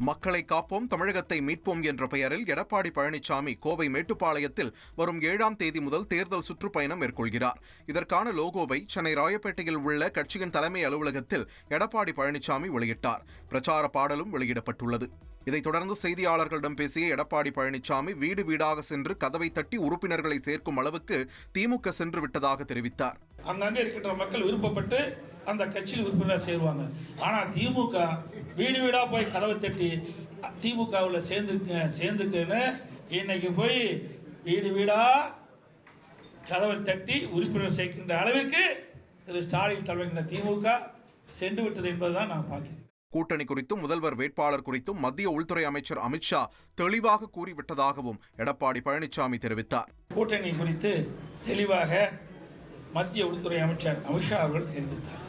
மக்களை காப்போம் தமிழகத்தை மீட்போம் என்ற பெயரில் எடப்பாடி பழனிசாமி கோவை மேட்டுப்பாளையத்தில் வரும் 7ஆம் தேதி முதல் தேர்தல் சுற்றுப்பயணம் மேற்கொள்கிறார். இதற்கான லோகோவை சென்னை ராயப்பேட்டையில் உள்ள கட்சியின் தலைமை அலுவலகத்தில் எடப்பாடி பழனிசாமி வெளியிட்டார். பிரச்சார பாடலும் வெளியிடப்பட்டுள்ளது. இதைத் தொடர்ந்து செய்தியாளர்களிடம் பேசிய எடப்பாடி பழனிசாமி வீடு வீடாக சென்று கதவை தட்டி உறுப்பினர்களை சேர்க்கும் அளவுக்கு திமுக சென்று விட்டதாக தெரிவித்தார். அங்கங்கே இருக்கின்ற மக்கள் விருப்பப்பட்டு அந்த கட்சியில் உறுப்பினராக சேருவாங்க. ஆனால் திமுக வீடு வீடாக போய் கதவை தட்டி திமுகவில் சேர்ந்துக்குன்னு இன்னைக்கு போய் வீடு வீடாக கதவை தட்டி உறுப்பினர் சேர்க்கின்ற அளவிற்கு திரு ஸ்டாலின் தலைமையிலான திமுக சென்று விட்டது என்பதுதான் நான் பார்க்கிறேன். கூட்டணி குறித்தும் முதல்வர் வேட்பாளர் குறித்தும் மத்திய உள்துறை அமைச்சர் அமித்ஷா தெளிவாக கூறிவிட்டதாகவும் எடப்பாடி பழனிசாமி தெரிவித்தார். கூட்டணி குறித்து தெளிவாக மத்திய உள்துறை அமைச்சர் அமித்ஷா அவர்கள் தெரிவித்தார்.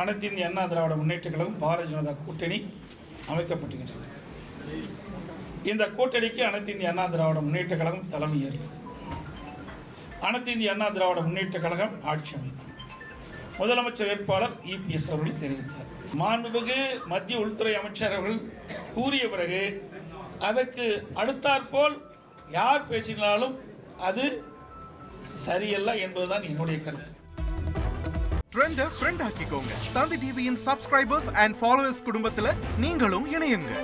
அனைத்து இந்திய அண்ணா திராவிட முன்னேற்ற கழகம் பாரதிய ஜனதா கூட்டணி அமைக்கப்பட்டுகின்றது. இந்த கூட்டணிக்கு அனைத்து இந்திய அண்ணா திராவிட முன்னேற்ற கழகம் தலைமையேற்கும். அனைத்து இந்திய அண்ணா திராவிட முன்னேற்ற கழகம் ஆட்சி அமைக்கும். முதலமைச்சர் வேட்பாளர் EPS அவர்கள் தெரிவித்தார். மாண்புமிகு மத்திய உள்துறை அமைச்சர் அவர்கள் கூறிய பிறகு அதற்கு அடுத்தாற்போல் யார் பேசினாலும் அது சரியல்ல என்பதுதான் என்னுடைய கருத்து. ட்ரெண்ட ஃப்ரெண்ட் ஆக்கிக்கோங்க. தந்தி டிவியின் சப்ஸ்கிரைபர்ஸ் அண்ட் ஃபாலோவர்ஸ் குடும்பத்துல நீங்களும் இணையுங்க.